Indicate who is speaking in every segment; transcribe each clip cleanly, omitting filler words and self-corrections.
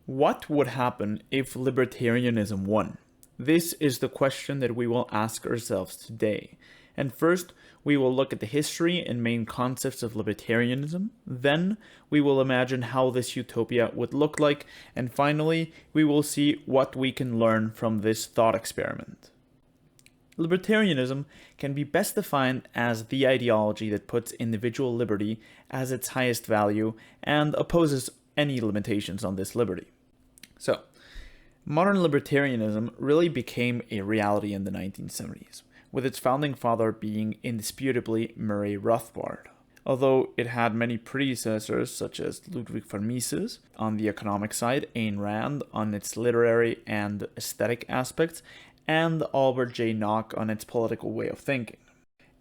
Speaker 1: What would happen if libertarianism won? This is the question that we will ask ourselves today. And first, we will look at the history and main concepts of libertarianism. Then, we will imagine how this utopia would look like. And finally, we will see what we can learn from this thought experiment. Libertarianism can be best defined as the ideology that puts individual liberty as its highest value and opposes any limitations on this liberty. So, modern libertarianism really became a reality in the 1970s, with its founding father being indisputably Murray Rothbard. Although it had many predecessors such as Ludwig von Mises on the economic side, Ayn Rand on its literary and aesthetic aspects, and Albert J. Nock on its political way of thinking.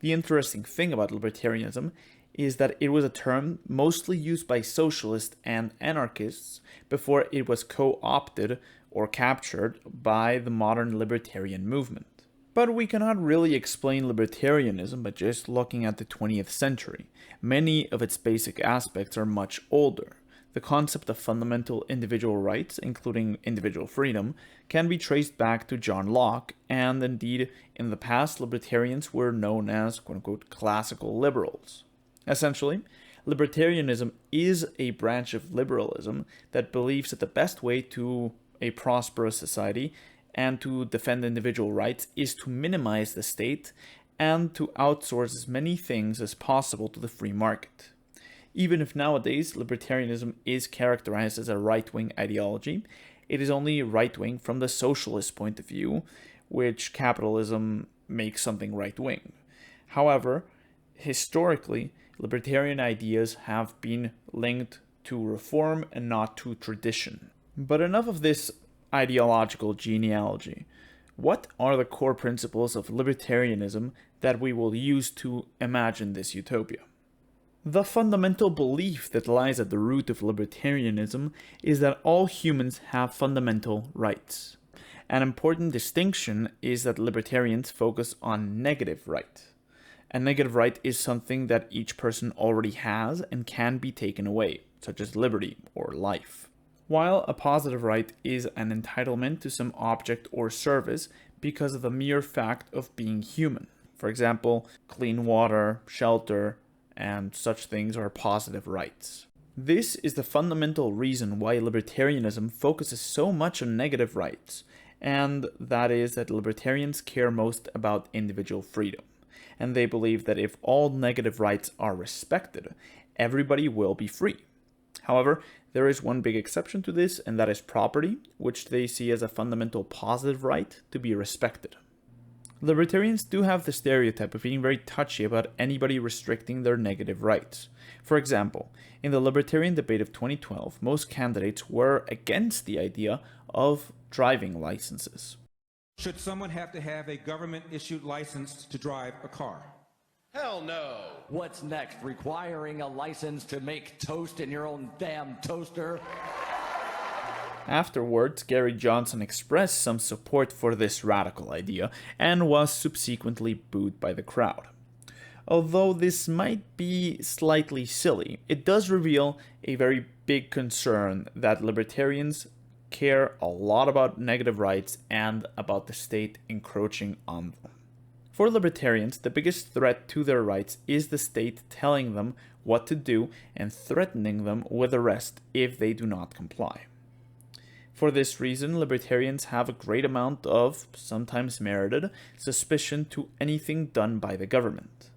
Speaker 1: The interesting thing about libertarianism is that it was a term mostly used by socialists and anarchists before it was co-opted or captured by the modern libertarian movement. But we cannot really explain libertarianism by just looking at the 20th century. Many of its basic aspects are much older. The concept of fundamental individual rights, including individual freedom, can be traced back to John Locke, and indeed, in the past, libertarians were known as, quote-unquote, classical liberals. Essentially, libertarianism is a branch of liberalism that believes that the best way to a prosperous society and to defend individual rights is to minimize the state and to outsource as many things as possible to the free market. Even if nowadays libertarianism is characterized as a right-wing ideology, it is only right-wing from the socialist point of view, which capitalism makes something right-wing. However, historically, libertarian ideas have been linked to reform and not to tradition. But enough of this ideological genealogy. What are the core principles of libertarianism that we will use to imagine this utopia? The fundamental belief that lies at the root of libertarianism is that all humans have fundamental rights. An important distinction is that libertarians focus on negative right. A negative right is something that each person already has and can be taken away, such as liberty or life. While a positive right is an entitlement to some object or service because of the mere fact of being human. For example, clean water, shelter, and such things are positive rights. This is the fundamental reason why libertarianism focuses so much on negative rights, and that is that libertarians care most about individual freedom. And they believe that if all negative rights are respected, everybody will be free. However, there is one big exception to this, and that is property, which they see as a fundamental positive right to be respected. Libertarians do have the stereotype of being very touchy about anybody restricting their negative rights. For example, in the Libertarian debate of 2012, most candidates were against the idea of driving licenses.
Speaker 2: Should someone have to have a government-issued license to drive a car?
Speaker 3: Hell no!
Speaker 4: What's next? Requiring a license to make toast in your own damn toaster?
Speaker 1: Afterwards, Gary Johnson expressed some support for this radical idea and was subsequently booed by the crowd. Although this might be slightly silly, it does reveal a very big concern that libertarians care a lot about negative rights and about the state encroaching on them. For libertarians, the biggest threat to their rights is the state telling them what to do and threatening them with arrest if they do not comply. For this reason, libertarians have a great amount of, sometimes merited, suspicion to anything done by the government.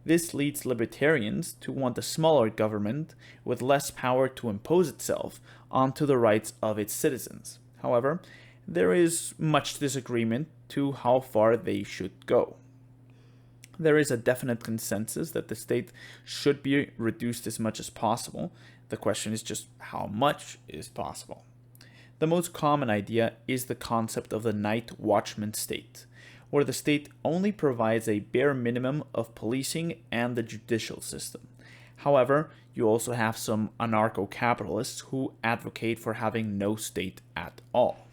Speaker 1: This leads libertarians to want a smaller government with less power to impose itself onto the rights of its citizens. However, there is much disagreement to how far they should go. There is a definite consensus that the state should be reduced as much as possible. The question is just how much is possible. The most common idea is the concept of the night watchman state, where the state only provides a bare minimum of policing and the judicial system. However, you also have some anarcho-capitalists who advocate for having no state at all.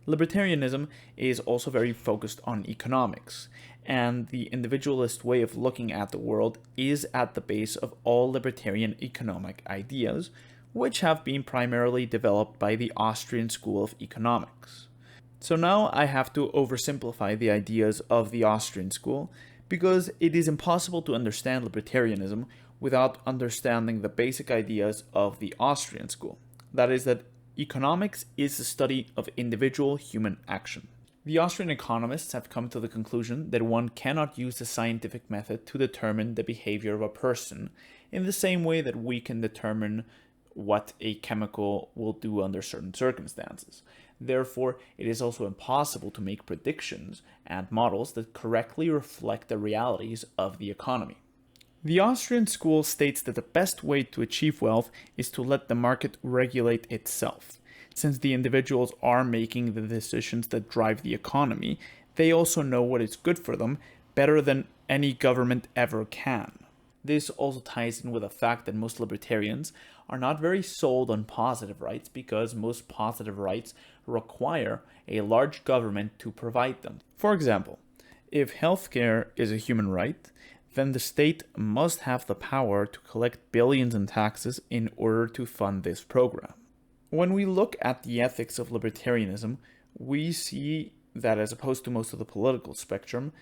Speaker 1: Libertarianism is also very focused on economics, and the individualist way of looking at the world is at the base of all libertarian economic ideas, which have been primarily developed by the Austrian School of Economics. So now I have to oversimplify the ideas of the Austrian school, because it is impossible to understand libertarianism without understanding the basic ideas of the Austrian school. That is, that economics is the study of individual human action. The Austrian economists have come to the conclusion that one cannot use the scientific method to determine the behavior of a person in the same way that we can determine what a chemical will do under certain circumstances. Therefore, it is also impossible to make predictions and models that correctly reflect the realities of the economy. The Austrian school states that the best way to achieve wealth is to let the market regulate itself. Since the individuals are making the decisions that drive the economy, they also know what is good for them better than any government ever can. This also ties in with the fact that most libertarians are not very sold on positive rights, because most positive rights require a large government to provide them. For example, if healthcare is a human right, then the state must have the power to collect billions in taxes in order to fund this program. When we look at the ethics of libertarianism, we see that, as opposed to most of the political spectrum,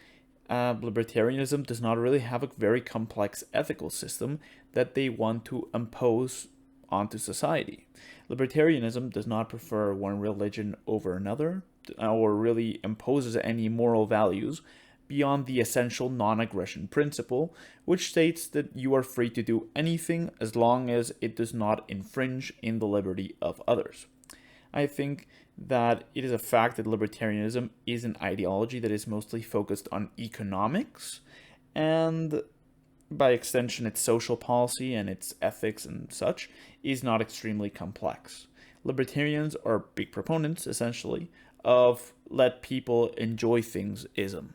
Speaker 1: libertarianism does not really have a very complex ethical system that they want to impose onto society. Libertarianism does not prefer one religion over another, or really imposes any moral values beyond the essential non-aggression principle, which states that you are free to do anything as long as it does not infringe in the liberty of others. I think that it is a fact that libertarianism is an ideology that is mostly focused on economics, and by extension its social policy and its ethics and such is not extremely complex. Libertarians are big proponents, essentially, of let people enjoy things-ism.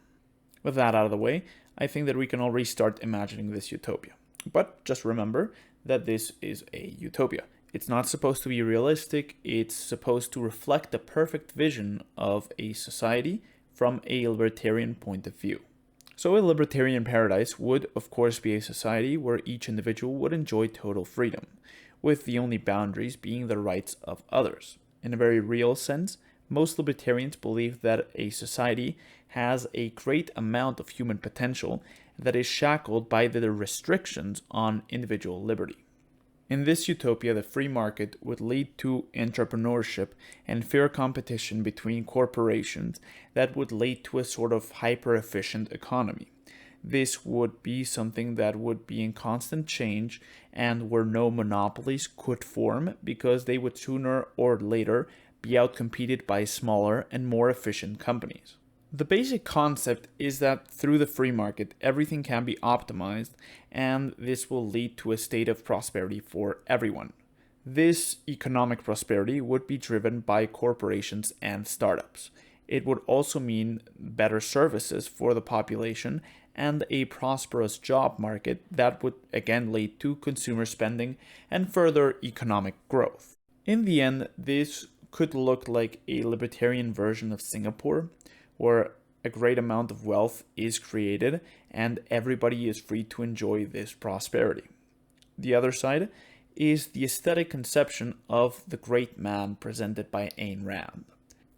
Speaker 1: With that out of the way, I think that we can already start imagining this utopia. But just remember that this is a utopia. It's not supposed to be realistic, it's supposed to reflect the perfect vision of a society from a libertarian point of view. So a libertarian paradise would, of course, be a society where each individual would enjoy total freedom, with the only boundaries being the rights of others. In a very real sense, most libertarians believe that a society has a great amount of human potential that is shackled by the restrictions on individual liberty. In this utopia, the free market would lead to entrepreneurship and fair competition between corporations that would lead to a sort of hyper-efficient economy. This would be something that would be in constant change and where no monopolies could form, because they would sooner or later be outcompeted by smaller and more efficient companies. The basic concept is that through the free market, everything can be optimized, and this will lead to a state of prosperity for everyone. This economic prosperity would be driven by corporations and startups. It would also mean better services for the population and a prosperous job market that would again lead to consumer spending and further economic growth. In the end, this could look like a libertarian version of Singapore, where a great amount of wealth is created and everybody is free to enjoy this prosperity. The other side is the aesthetic conception of the great man presented by Ayn Rand.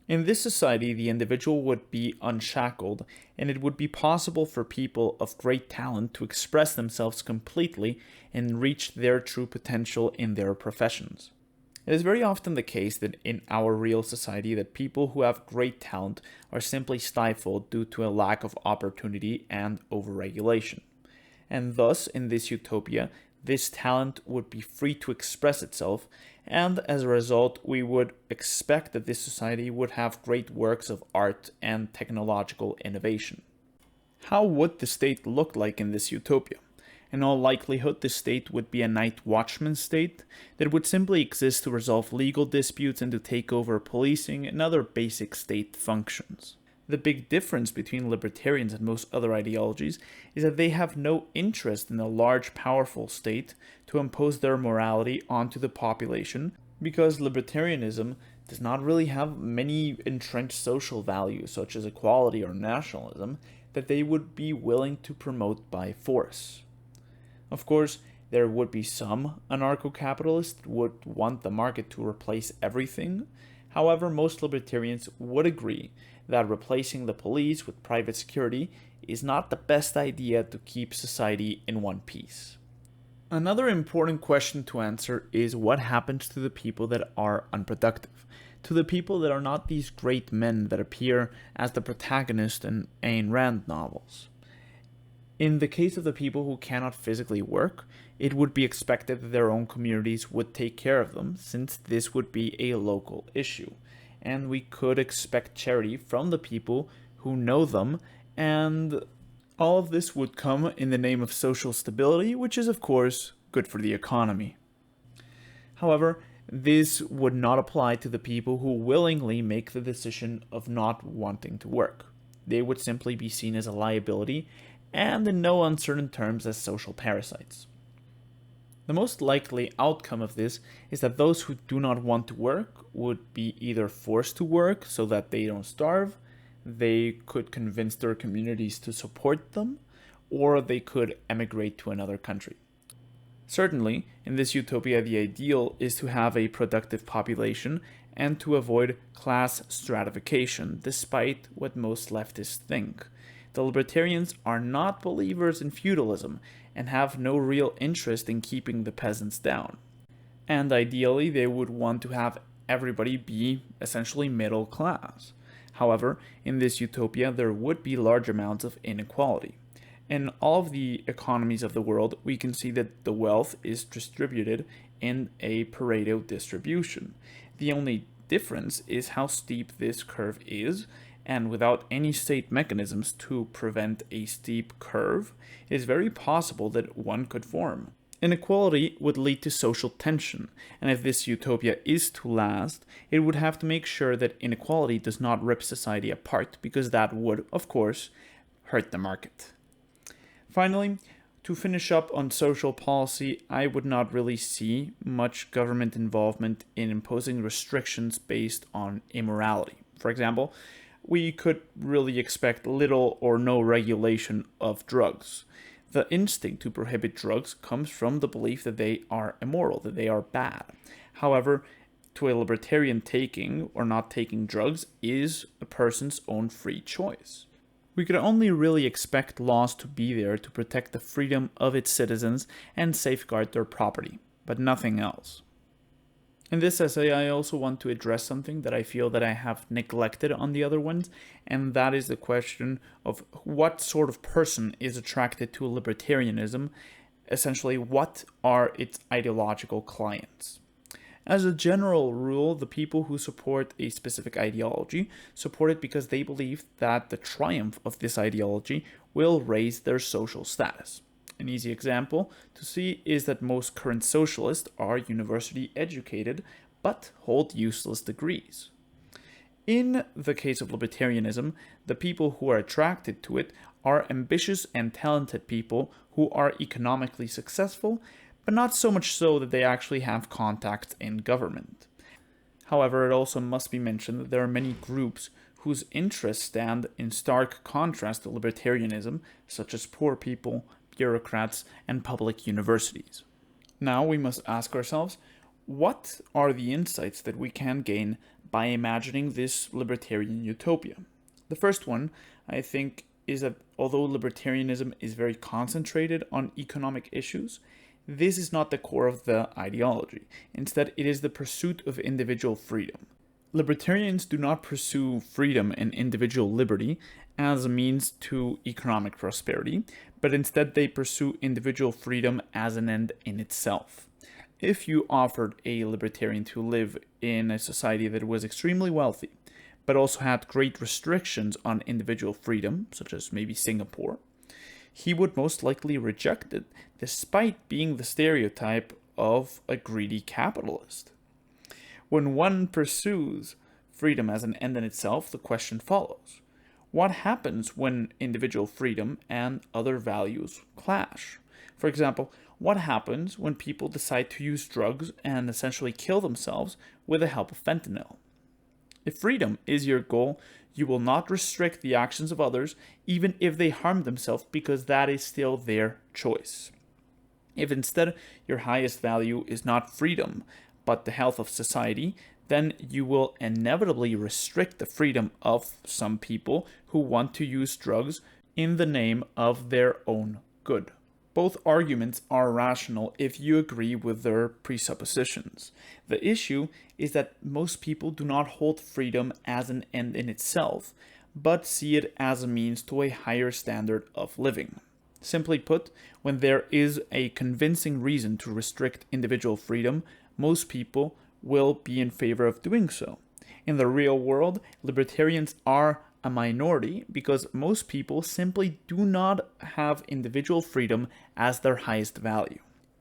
Speaker 1: In this society, the individual would be unshackled, and it would be possible for people of great talent to express themselves completely and reach their true potential in their professions. It is very often the case that in our real society that people who have great talent are simply stifled due to a lack of opportunity and overregulation. And thus, in this utopia, this talent would be free to express itself, and as a result, we would expect that this society would have great works of art and technological innovation. How would the state look like in this utopia? In all likelihood, the state would be a night watchman state that would simply exist to resolve legal disputes and to take over policing and other basic state functions. The big difference between libertarians and most other ideologies is that they have no interest in a large, powerful state to impose their morality onto the population, because libertarianism does not really have many entrenched social values, such as equality or nationalism, that they would be willing to promote by force. Of course, There would be some anarcho-capitalists who would want the market to replace everything. However, most libertarians would agree that replacing the police with private security is not the best idea to keep society in one piece. Another important question to answer is what happens to the people that are unproductive, to the people that are not these great men that appear as the protagonist in Ayn Rand novels. In the case of the people who cannot physically work, it would be expected that their own communities would take care of them, since this would be a local issue, and we could expect charity from the people who know them, and all of this would come in the name of social stability, which is of course good for the economy. However, this would not apply to the people who willingly make the decision of not wanting to work. They would simply be seen as a liability, and in no uncertain terms as social parasites. The most likely outcome of this is that those who do not want to work would be either forced to work so that they don't starve, they could convince their communities to support them, or they could emigrate to another country. Certainly, in this utopia, the ideal is to have a productive population and to avoid class stratification, despite what most leftists think. The libertarians are not believers in feudalism and have no real interest in keeping the peasants down. And ideally, they would want to have everybody be essentially middle class. However, in this utopia, there would be large amounts of inequality. In all of the economies of the world, we can see that the wealth is distributed in a Pareto distribution. The only difference is how steep this curve is, and without any state mechanisms to prevent a steep curve, it is very possible that one could form. Inequality would lead to social tension, and if this utopia is to last, it would have to make sure that inequality does not rip society apart, because that would, of course, hurt the market. Finally, to finish up on social policy, I would not really see much government involvement in imposing restrictions based on immorality. For example, we could really expect little or no regulation of drugs. The instinct to prohibit drugs comes from the belief that they are immoral, that they are bad. However, to a libertarian, taking or not taking drugs is a person's own free choice. We could only really expect laws to be there to protect the freedom of its citizens and safeguard their property, but nothing else. In this essay, I also want to address something that I feel that I have neglected on the other ones, and that is the question of what sort of person is attracted to libertarianism. Essentially, what are its ideological clients? As a general rule, the people who support a specific ideology support it because they believe that the triumph of this ideology will raise their social status. An easy example to see is that most current socialists are university educated but hold useless degrees. In the case of libertarianism, the people who are attracted to it are ambitious and talented people who are economically successful, but not so much so that they actually have contacts in government. However, it also must be mentioned that there are many groups whose interests stand in stark contrast to libertarianism, such as poor people, bureaucrats, and public universities. Now we must ask ourselves, what are the insights that we can gain by imagining this libertarian utopia? The first one, I think, is that although libertarianism is very concentrated on economic issues, this is not the core of the ideology. Instead, it is the pursuit of individual freedom. Libertarians do not pursue freedom and individual liberty as a means to economic prosperity, but instead they pursue individual freedom as an end in itself. If you offered a libertarian to live in a society that was extremely wealthy, but also had great restrictions on individual freedom, such as maybe Singapore, he would most likely reject it, despite being the stereotype of a greedy capitalist. When one pursues freedom as an end in itself, the question follows: what happens when individual freedom and other values clash? For example, what happens when people decide to use drugs and essentially kill themselves with the help of fentanyl? If freedom is your goal, you will not restrict the actions of others, even if they harm themselves, because that is still their choice. If instead your highest value is not freedom, but the health of society, then you will inevitably restrict the freedom of some people who want to use drugs in the name of their own good. Both arguments are rational if you agree with their presuppositions. The issue is that most people do not hold freedom as an end in itself, but see it as a means to a higher standard of living. Simply put, when there is a convincing reason to restrict individual freedom, most people will be in favor of doing so. In the real world, libertarians are a minority because most people simply do not have individual freedom as their highest value.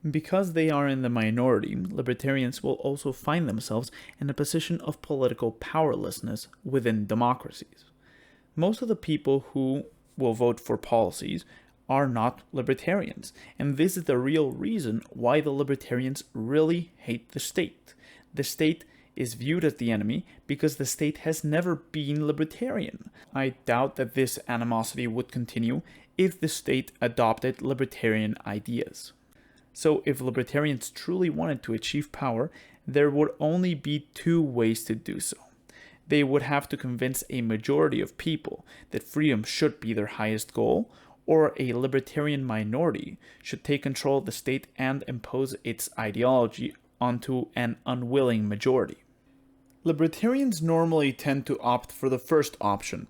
Speaker 1: Because they are in the minority, libertarians will also find themselves in a position of political powerlessness within democracies. Most of the people who will vote for policies are not libertarians, and this is the real reason why the libertarians really hate the state. The state is viewed as the enemy because the state has never been libertarian. I doubt that this animosity would continue if the state adopted libertarian ideas. So if libertarians truly wanted to achieve power, there would only be two ways to do so. They would have to convince a majority of people that freedom should be their highest goal, or a libertarian minority should take control of the state and impose its ideology onto an unwilling majority. Libertarians normally tend to opt for the first option,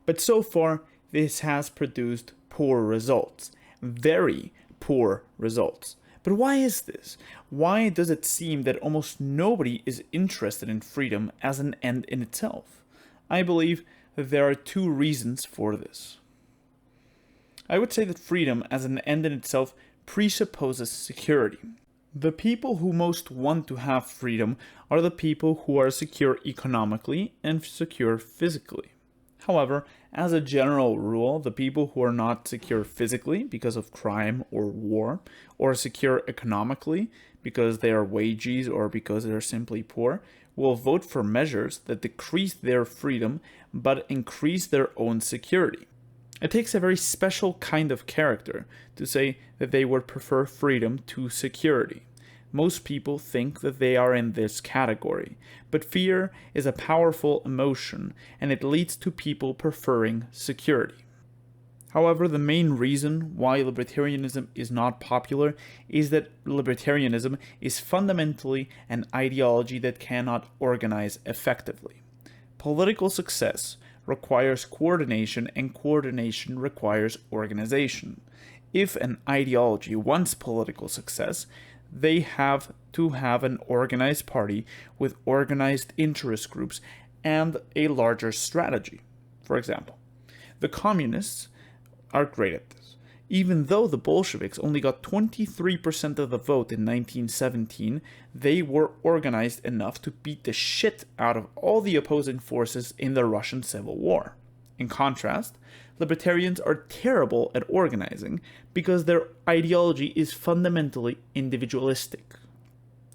Speaker 1: but so far this has produced poor results. Very poor results. But why is this? Why does it seem that almost nobody is interested in freedom as an end in itself? I believe that there are two reasons for this. I would say that freedom as an end in itself presupposes security. The people who most want to have freedom are the people who are secure economically and secure physically. However, as a general rule, the people who are not secure physically because of crime or war, or secure economically because they are wages or because they are simply poor, will vote for measures that decrease their freedom but increase their own security. It takes a very special kind of character to say that they would prefer freedom to security. Most people think that they are in this category, but fear is a powerful emotion and it leads to people preferring security. However, the main reason why libertarianism is not popular is that libertarianism is fundamentally an ideology that cannot organize effectively. Political success requires coordination, and coordination requires organization. If an ideology wants political success, they have to have an organized party with organized interest groups and a larger strategy. For example, the communists are great at this. Even though the Bolsheviks only got 23% of the vote in 1917, they were organized enough to beat the shit out of all the opposing forces in the Russian Civil War. In contrast, libertarians are terrible at organizing because their ideology is fundamentally individualistic.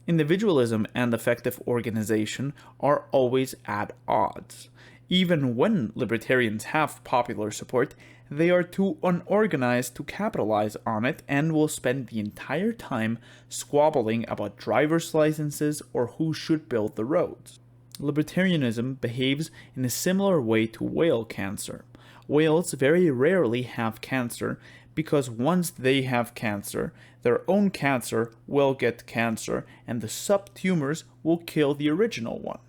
Speaker 1: Individualism and effective organization are always at odds. Even when libertarians have popular support, they are too unorganized to capitalize on it and will spend the entire time squabbling about driver's licenses or who should build the roads. Libertarianism behaves in a similar way to whale cancer. Whales very rarely have cancer because once they have cancer, their own cancer will get cancer and the subtumors will kill the original one.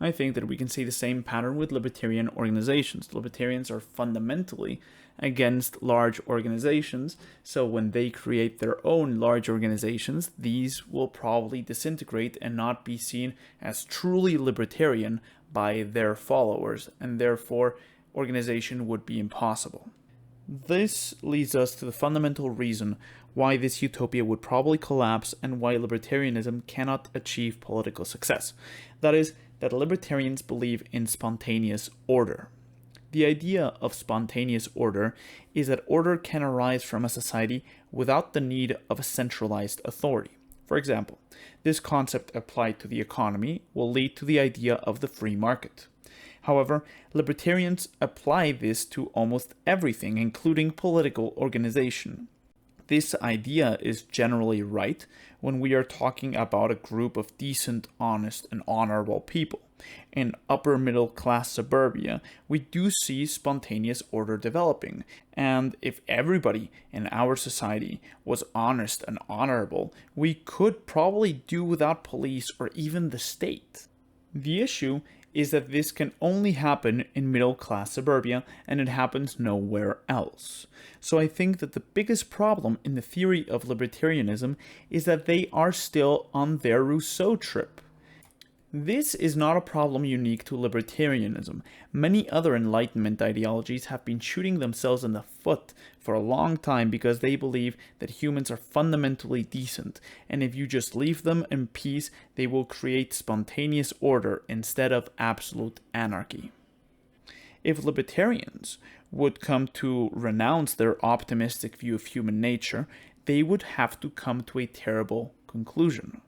Speaker 1: I think that we can see the same pattern with libertarian organizations. Libertarians are fundamentally against large organizations, so when they create their own large organizations, these will probably disintegrate and not be seen as truly libertarian by their followers, and therefore organization would be impossible. This leads us to the fundamental reason why this utopia would probably collapse and why libertarianism cannot achieve political success. That is, that libertarians believe in spontaneous order. The idea of spontaneous order is that order can arise from a society without the need of a centralized authority. For example, this concept applied to the economy will lead to the idea of the free market. However, libertarians apply this to almost everything, including political organization. this idea is generally right when we are talking about a group of decent, honest, and honorable people. In upper middle class suburbia, we do see spontaneous order developing, and if everybody in our society was honest and honorable, we could probably do without police or even the state. The issue is that this can only happen in middle class suburbia, and it happens nowhere else. So I think that the biggest problem in the theory of libertarianism is that they are still on their Rousseau trip. This is not a problem unique to libertarianism. Many other Enlightenment ideologies have been shooting themselves in the foot for a long time because they believe that humans are fundamentally decent, and if you just leave them in peace, they will create spontaneous order instead of absolute anarchy. If libertarians would come to renounce their optimistic view of human nature, they would have to come to a terrible conclusion.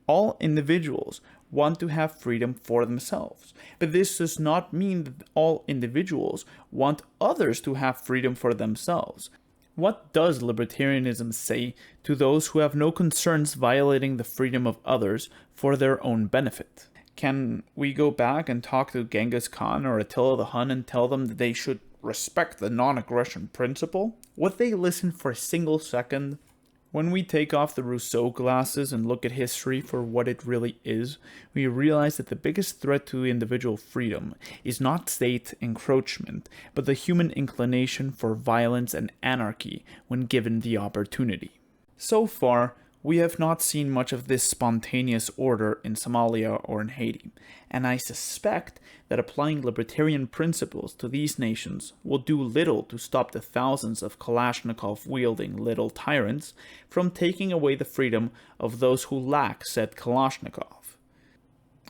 Speaker 1: All individuals want to have freedom for themselves, but this does not mean that all individuals want others to have freedom for themselves. What does libertarianism say to those who have no concerns violating the freedom of others for their own benefit? Can we go back and talk to Genghis Khan or Attila the Hun and tell them that they should respect the non-aggression principle? Would they listen for a single second? When we take off the Rousseau glasses and look at history for what it really is, we realize that the biggest threat to individual freedom is not state encroachment, but the human inclination for violence and anarchy when given the opportunity. So far, we have not seen much of this spontaneous order in Somalia or in Haiti, and I suspect that applying libertarian principles to these nations will do little to stop the thousands of Kalashnikov-wielding little tyrants from taking away the freedom of those who lack said Kalashnikov.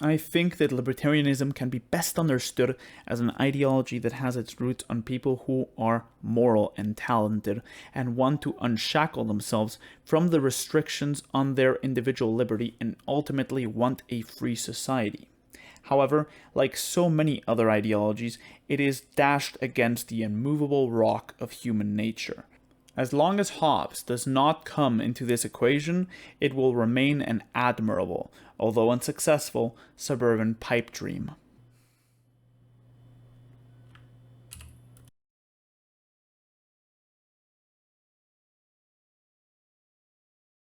Speaker 1: I think that libertarianism can be best understood as an ideology that has its roots on people who are moral and talented and want to unshackle themselves from the restrictions on their individual liberty and ultimately want a free society. However, like so many other ideologies, it is dashed against the immovable rock of human nature. As long as Hobbes does not come into this equation, it will remain an admirable, although unsuccessful, suburban pipe dream.